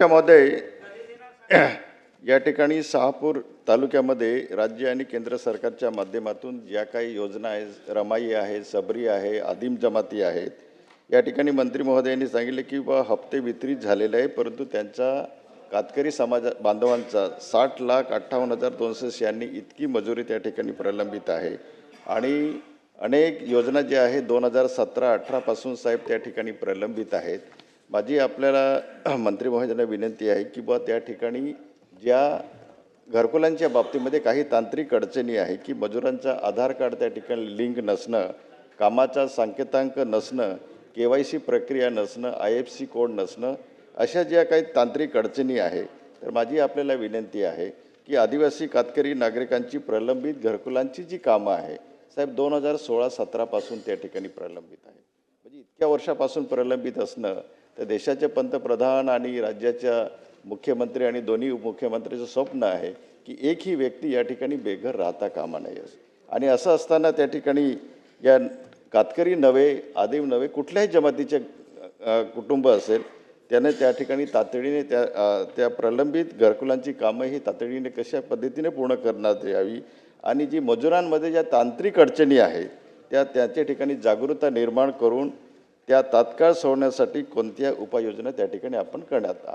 त्यामध्ये या ठिकाणी शहापूर तालुक्यामध्ये राज्य आणि केंद्र सरकारच्या माध्यमातून ज्या काही योजना आहेत, रमाई आहे, सबरी आहे, आदिम जमाती आहेत, या ठिकाणी मंत्री महोदयांनी सांगितले की हप्ते वितरित झालेले आहे, परंतु त्यांचा कातकरी समाज बांधवांचा 60,58,296 इतकी मजुरी त्या ठिकाणी प्रलंबित आहे आणि अनेक योजना ज्या आहेत 2017-18 पासून साहेब त्या ठिकाणी प्रलंबित आहेत। माझी आपल्याला मंत्री महोदयांना विनंती आहे की त्या ठिकाणी ज्या घरकुलांच्या बाबतीमध्ये काही तांत्रिक अडचणी आहे की मजुरांचा आधार कार्ड त्या ठिकाणी लिंक नसणं, कामाचा संकेतांक नसणं, KYC प्रक्रिया नसणं, IFC कोड नसणं, अशा ज्या काही तांत्रिक अडचणी आहे, तर माझी आपल्याला विनंती आहे की आदिवासी कातकरी नागरिकांची प्रलंबित घरकुलांची जी कामं आहे साहेब 2016-17 पासून त्या ठिकाणी प्रलंबित आहे। म्हणजे इतक्या वर्षापासून प्रलंबित असणं तर देशाचे पंतप्रधान आणि राज्याच्या मुख्यमंत्री आणि दोन्ही उपमुख्यमंत्र्यांचं स्वप्न आहे की एकही व्यक्ती या ठिकाणी बेघर राहता कामा नये। आणि असं असताना त्या ठिकाणी या कातकरी नव्हे, आदिम नव्हे, कुठल्याही जमातीचे कुटुंब असेल त्याने त्या ठिकाणी तातडीने त्या प्रलंबित घरकुलांची कामं ही तातडीने कशा पद्धतीने पूर्ण करण्यात यावी आणि जी मजुरांमध्ये ज्या तांत्रिक अडचणी आहेत त्याच्या ठिकाणी जागरूकता निर्माण करून त्या तात्काळ सोडण्यासाठी कोणत्या उपाययोजना त्या ठिकाणी आपण करण्यात